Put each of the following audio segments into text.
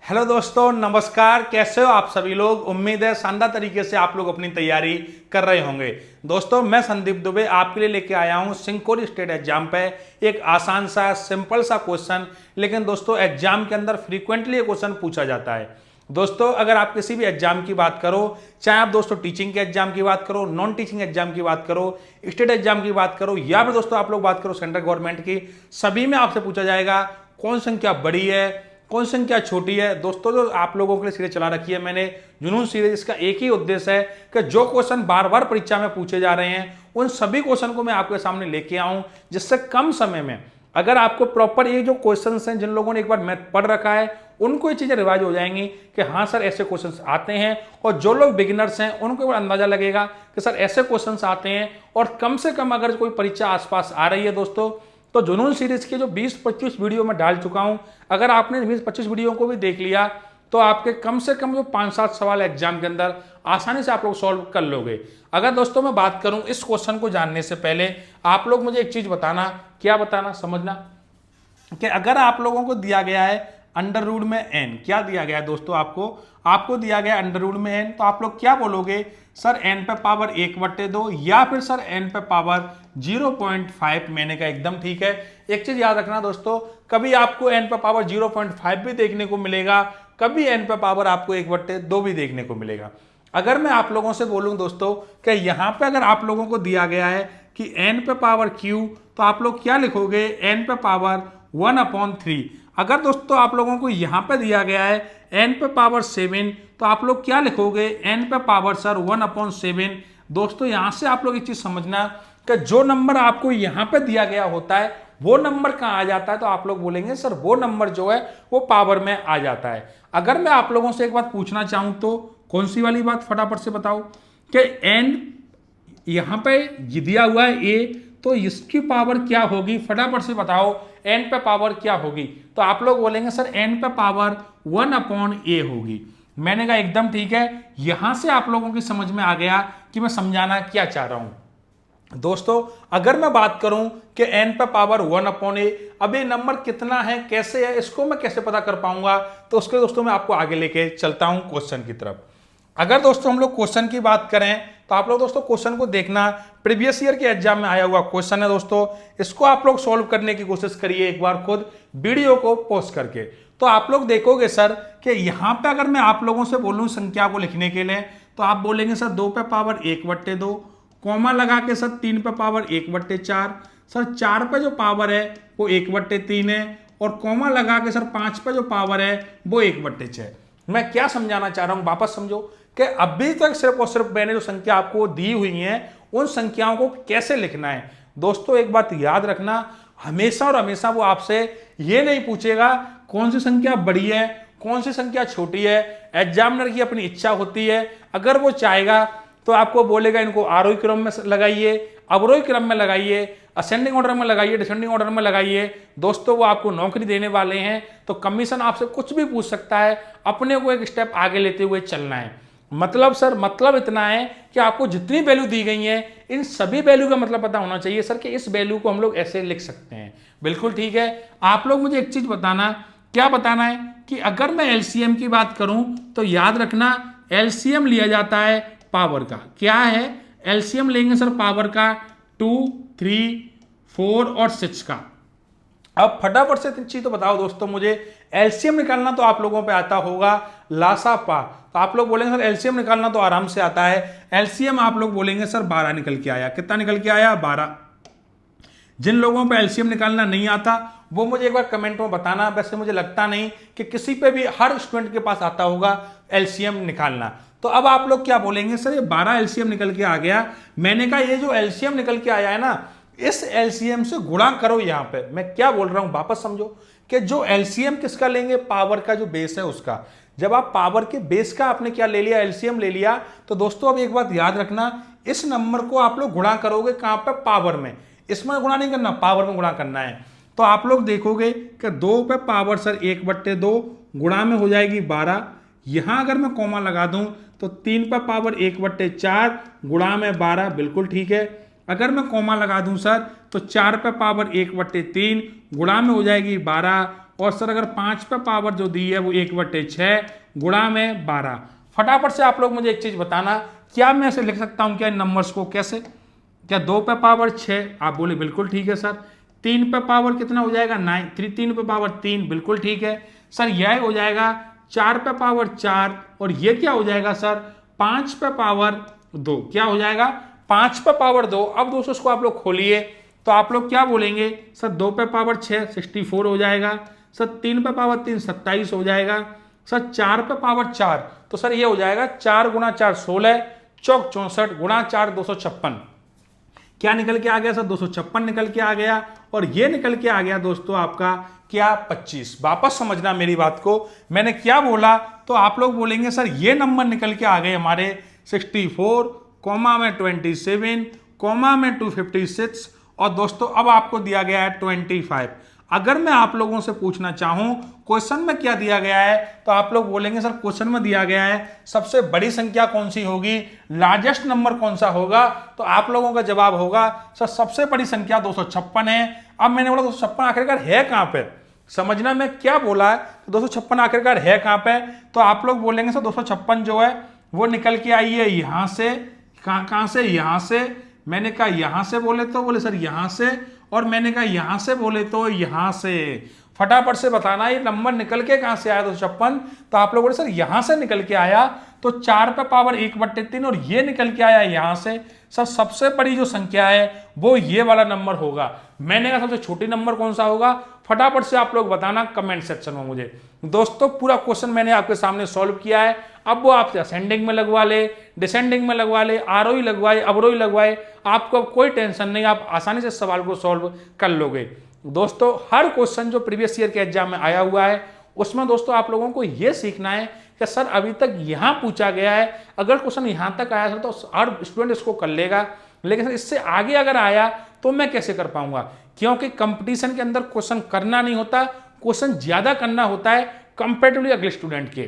Hello दोस्तों, नमस्कार। कैसे हो आप सभी लोग। उम्मीद है शानदार तरीके से आप लोग अपनी तैयारी कर रहे होंगे। दोस्तों, मैं संदीप दुबे आपके लिए लेके आया हूं सिंकोली स्टेट एग्जाम पे एक आसान सा सिंपल सा क्वेश्चन। लेकिन दोस्तों, एग्जाम के अंदर फ्रीक्वेंटली ये क्वेश्चन पूछा जाता है। दोस्तों, अगर आप किसी भी एग्जाम की बात करो, चाहे आप दोस्तों टीचिंग के एग्जाम की बात करो, नॉन टीचिंग एग्जाम की बात करो, स्टेट एग्जाम की बात करो, या फिर दोस्तों आप लोग बात करो सेंट्रल गवर्नमेंट की, सभी में आपसे पूछा जाएगा कौन संख्या बड़ी है, कौन संख्या छोटी है। दोस्तों, जो आप लोगों के लिए सीरीज चला रखी है मैंने जुनून सीरीज, इसका एक ही उद्देश्य है कि जो क्वेश्चन बार बार परीक्षा में पूछे जा रहे हैं उन सभी क्वेश्चन को मैं आपके सामने लेके आऊं, जिससे कम समय में अगर आपको प्रॉपर ये जो क्वेश्चंस हैं, जिन लोगों ने एक बार मैथ पढ़ रखा है उनको ये चीजें रिवाइज हो जाएंगी कि हाँ सर ऐसे क्वेश्चंस आते हैं, और जो लोग बिगिनर्स हैं उनको एक बार अंदाजा लगेगा कि सर ऐसे क्वेश्चंस आते हैं। और कम से कम अगर कोई परीक्षा आसपास आ रही है दोस्तों, तो जुनून सीरीज के जो 20-25 वीडियो मैं डाल चुका हूं, अगर आपने 20-25 वीडियो को भी देख लिया तो आपके कम से कम जो 5-7 सवाल एग्जाम के अंदर आसानी से आप लोग सॉल्व कर लोगे। अगर दोस्तों मैं बात करूं इस क्वेश्चन को जानने से पहले, आप लोग मुझे एक चीज बताना, क्या बताना, समझना कि अगर आप लोगों को दिया गया है अंडर रूट में n, क्या दिया गया है दोस्तों, आपको दिया गया अंडर रूट में n, तो आप लोग क्या बोलोगे, सर n पे पावर 1/2 या फिर सर n पे पावर 0.5। मैंने कहा एकदम ठीक है। एक चीज याद रखना दोस्तों, कभी आपको n पे पावर 0.5 भी देखने को मिलेगा, कभी n पे पावर आपको 1/2 भी देखने को मिलेगा। अगर मैं आप लोगों से बोलूं दोस्तों कि यहां पे अगर आप लोगों को दिया गया है कि n पे पावर q, तो आप लोग क्या लिखोगे, n पे पावर 1/3। अगर दोस्तों आप लोगों को यहां पे दिया गया है n पे पावर 7, तो आप लोग क्या लिखोगे, n पे पावर सर 1/7। दोस्तों, यहां से आप लोग एक चीज समझना कि जो नंबर आपको यहां पे दिया गया होता है वो नंबर कहां आ जाता है, तो आप लोग बोलेंगे सर वो नंबर जो है वो पावर में आ जाता है। अगर मैं आप लोगों से एक बात पूछना चाहूं तो कौन सी वाली बात, फटाफट से बताओ कि n यहां पे दिया हुआ है a, तो इसकी पावर क्या होगी, फटाफट से बताओ n पे पावर क्या होगी। तो आप लोग बोलेंगे सर n पे पावर 1/a होगी। मैंने कहा एकदम ठीक है। यहां से आप लोगों की समझ में आ गया कि मैं समझाना क्या चाह रहा हूं। दोस्तों, अगर मैं बात करूं कि n पे पावर 1/a, अब ये नंबर कितना है, कैसे है, इसको मैं कैसे पता कर पाऊंगा, तो उसके दोस्तों मैं आपको आगे लेके चलता हूं क्वेश्चन की तरफ। अगर दोस्तों हम लोग क्वेश्चन की बात करें तो आप लोग दोस्तों क्वेश्चन को देखना, प्रीवियस ईयर के एग्जाम में आया हुआ क्वेश्चन है दोस्तों, इसको आप लोग सॉल्व करने की कोशिश करिए एक बार खुद वीडियो को पॉज करके। तो आप लोग देखोगे सर कि यहाँ पे अगर मैं आप लोगों से बोलूँ संख्या को लिखने के लिए, तो आप बोलेंगे सर 2 पे पावर 1/2, कॉमा लगा के सर 3 पे पावर 1/4, सर 4 पे जो पावर है वो 1/3 है, और कॉमा लगा के सर 5 पे जो पावर है वो 1/6। मैं क्या समझाना चाह रहा हूं, वापस समझो कि अभी तक सिर्फ और सिर्फ मैंने जो संख्या आपको दी हुई है उन संख्याओं को कैसे लिखना है। दोस्तों, एक बात याद रखना, हमेशा और हमेशा वो आपसे ये नहीं पूछेगा कौन सी संख्या बड़ी है, कौन सी संख्या छोटी है। एग्जामिनर की अपनी इच्छा होती है, अगर वो चाहेगा तो आपको बोलेगा इनको आरोही क्रम में लगाइए, अवरोही क्रम में लगाइए, असेंडिंग ऑर्डर में लगाइए, डिसेंडिंग ऑर्डर में लगाइए। दोस्तों, वो आपको नौकरी देने वाले हैं, तो कमीशन आपसे कुछ भी पूछ सकता है, अपने को एक स्टेप आगे लेते हुए चलना है। मतलब सर, मतलब इतना है कि आपको जितनी वैल्यू दी गई है इन सभी वैल्यू का मतलब पता होना चाहिए सर कि इस वैल्यू को हम लोग ऐसे लिख सकते हैं। बिल्कुल ठीक है। आप लोग मुझे एक चीज बताना, क्या बताना है कि अगर मैं एलसीएम की बात करूं तो याद रखना एलसीएम लिया जाता है पावर का। क्या है, एलसीएम लेंगे सर पावर का 2, 3, 4 और 6 का। अब फटाफट से चीज तो बताओ दोस्तों मुझे, एलसीएम निकालना तो आप लोगों पे आता होगा, लासा पा, तो आप लोग बोलेंगे सर एलसीएम निकालना तो आराम से आता है। एलसीएम आप लोग बोलेंगे सर 12 निकल के आया। कितना निकल के आया, 12। जिन लोगों पे एलसीएम निकालना नहीं आता वो मुझे एक बार कमेंट में बताना। वैसे मुझे लगता नहीं कि किसी पे भी, हर स्टूडेंट के पास आता होगा एलसीएम निकालना। तो अब आप लोग क्या बोलेंगे, सर ये 12 एलसीएम निकल के आ गया। मैंने कहा ये जो एलसीएम निकल के आया है ना, इस एलसीएम से गुणा करो। यहां पे मैं क्या बोल रहा हूं, वापस समझो कि जो एलसीएम किसका लेंगे, पावर का जो बेस है उसका। जब आप पावर के बेस का आपने क्या ले लिया, एलसीएम ले लिया, तो दोस्तों अब एक बात याद रखना, इस नंबर को आप लोग गुणा करोगे कहां पे, पावर में। इसमें गुणा नहीं करना, पावर में गुणा करना है। तो आप लोग देखोगे कि 2 पे पावर सर 1/2 गुणा में हो जाएगी 12। यहां अगर मैं कॉमा लगा दूं तो 3 पे पावर 1/4 गुणा में 12, बिल्कुल ठीक है। अगर मैं कॉमा लगा दूं सर तो 4 पे पावर 1/3 गुणा में हो जाएगी 12, और सर अगर 5 पे पावर जो दी है वो 1/6 गुणा में 12। फटाफट से आप लोग मुझे एक चीज बताना, क्या मैं ऐसे लिख सकता हूं क्या इन नंबर्स को? कैसे? क्या 2 पे पावर 6? आप बोले बिल्कुल ठीक है सर। 3 पे पावर कितना हो जाएगा? 9। 3 पे पावर 3, बिल्कुल ठीक है सर। यह हो जाएगा 4 पे पावर 4 और ये क्या हो जाएगा सर? 5 पे पावर 2। क्या हो जाएगा? 5 पे पावर 2। अब दोस्तों इसको आप लोग खोलिए तो आप लोग क्या बोलेंगे सर? 2 पे पावर 6 64 हो जाएगा सर। 3 पे पावर 3 27 हो जाएगा सर। 4 पे पावर 4 तो सर ये हो जाएगा 4 गुणा 4 16 चौक 64 गुणा 4 256। क्या निकल के आ गया सर? 256 निकल के आ गया और ये निकल के आ गया दोस्तों आपका क्या? 25। वापस समझना मेरी बात को, मैंने क्या बोला तो आप लोग बोलेंगे सर ये नंबर निकल के आ गए हमारे 64 कॉमा में 27 कॉमा में 256 और दोस्तों अब आपको दिया गया है 25। अगर मैं आप लोगों से पूछना चाहूं क्वेश्चन में क्या दिया गया है तो आप लोग बोलेंगे सर क्वेश्चन में दिया गया है सबसे बड़ी संख्या कौन सी होगी, लार्जेस्ट नंबर कौन सा होगा, तो आप लोगों का जवाब होगा सर सबसे बड़ी संख्या 256 है। अब मैंने बोला 256 आखिरकार है कहां पे? समझना मैं क्या बोला है, तो 256 आखिरकार है कहां पे? तो आप लोग बोलेंगे सर 256 जो है वो निकल के आई है यहां से। कहां से? यहां से। मैंने कहा यहां से बोले तो बोले सर यहां से, और मैंने कहा यहां से बोले तो यहां से। फटाफट से बताना ये नंबर निकल के कहां से आया 256? तो आप लोग बोले सर यहां से निकल के आया, तो 4 पे पावर 1/3 और ये निकल के आया यहां से। सर सबसे बड़ी जो संख्या है वो ये वाला नंबर होगा। मैंने कहा सबसे छोटी नंबर कौन सा होगा? फटाफट से आप लोग बताना कमेंट सेक्शन में मुझे। दोस्तों पूरा क्वेश्चन मैंने आपके सामने सॉल्व किया है। अब वो आपसे असेंडिंग में लगवा ले, डिसेंडिंग में लगवा ले, आरोही लगवाए, अवरोही लगवाए, आपको अब कोई टेंशन नहीं, आप आसानी से सवाल को सॉल्व कर लोगे। दोस्तों हर क्वेश्चन जो प्रीवियस ईयर के एग्जाम में आया हुआ है उसमें दोस्तों आप लोगों को यह सीखना है कि सर अभी तक यहां पूछा गया है, अगर क्वेश्चन यहां तक आया तो हर स्टूडेंट इसको कर लेगा, लेकिन सर इससे आगे अगर आया तो मैं कैसे कर पाऊंगा? क्योंकि कंपटीशन के अंदर क्वेश्चन करना नहीं होता, क्वेश्चन ज्यादा करना होता है कंपेरेटिवली अगले स्टूडेंट के,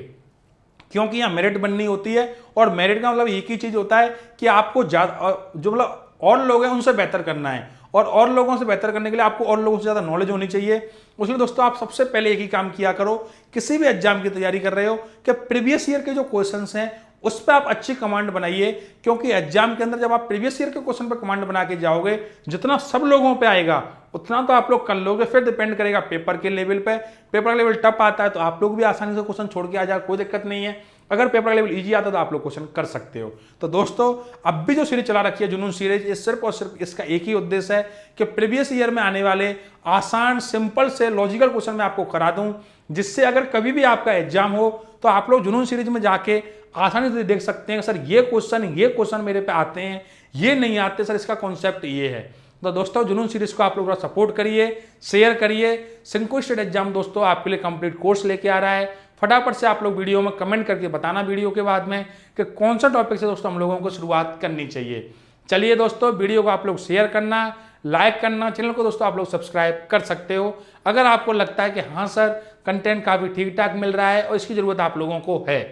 क्योंकि यहाँ मेरिट बननी होती है। और मेरिट का मतलब एक ही चीज होता है कि आपको ज्यादा जो मतलब और लोग हैं उनसे बेहतर करना है, और लोगों से बेहतर करने के लिए आपको और लोगों से ज्यादा नॉलेज होनी चाहिए। उसलिए दोस्तों आप सबसे पहले एक ही काम किया करो, किसी भी एग्जाम की तैयारी कर रहे हो कि प्रीवियस ईयर के जो क्वेश्चंस हैं उस पर आप अच्छी कमांड बनाइए, क्योंकि एग्जाम के अंदर जब आप प्रीवियस ईयर के क्वेश्चन पर कमांड बना के जाओगे जितना सब लोगों पे आएगा उतना तो आप लोग कर लोगे। फिर डिपेंड करेगा पेपर के लेवल पे। पेपर का लेवल टफ आता है तो आप लोग भी आसानी से क्वेश्चन छोड़ के आ जाए, कोई दिक्कत नहीं है। अगर पेपर का लेवल इजी आता है तो आप लोग क्वेश्चन कर सकते हो। तो दोस्तों अब भी जो सीरीज चला रखी है जुनून सीरीज, ये सिर्फ और सिर्फ इसका एक ही उद्देश्य है कि प्रीवियस ईयर में आने वाले आसान सिंपल से लॉजिकल क्वेश्चन मैं आपको करा दूं, जिससे अगर कभी भी आपका एग्जाम हो तो आप लोग जुनून सीरीज में जाके आसानी से देख सकते हैं सर ये क्वेश्चन मेरे पे आते हैं, ये नहीं आते सर, इसका कॉन्सेप्ट ये है। तो दोस्तों जुनून सीरीज को आप लोग सपोर्ट करिए, शेयर करिए। सिंको स्टेट एग्जाम दोस्तों आपके लिए कंप्लीट कोर्स लेके आ रहा है। फटाफट से आप लोग वीडियो में कमेंट करके बताना वीडियो के बाद में कि कौन सा टॉपिक से दोस्तों हम लोगों को शुरुआत करनी चाहिए। चलिए दोस्तों वीडियो को आप लोग शेयर करना, लाइक करना, चैनल को दोस्तों आप लोग सब्सक्राइब कर सकते हो अगर आपको लगता है कि हाँ सर कंटेंट काफ़ी ठीक ठाक मिल रहा है और इसकी ज़रूरत आप लोगों को है।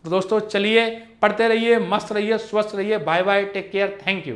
तो दोस्तों चलिए पढ़ते रहिए, मस्त रहिए, स्वस्थ रहिए। Bye bye, take care, thank you.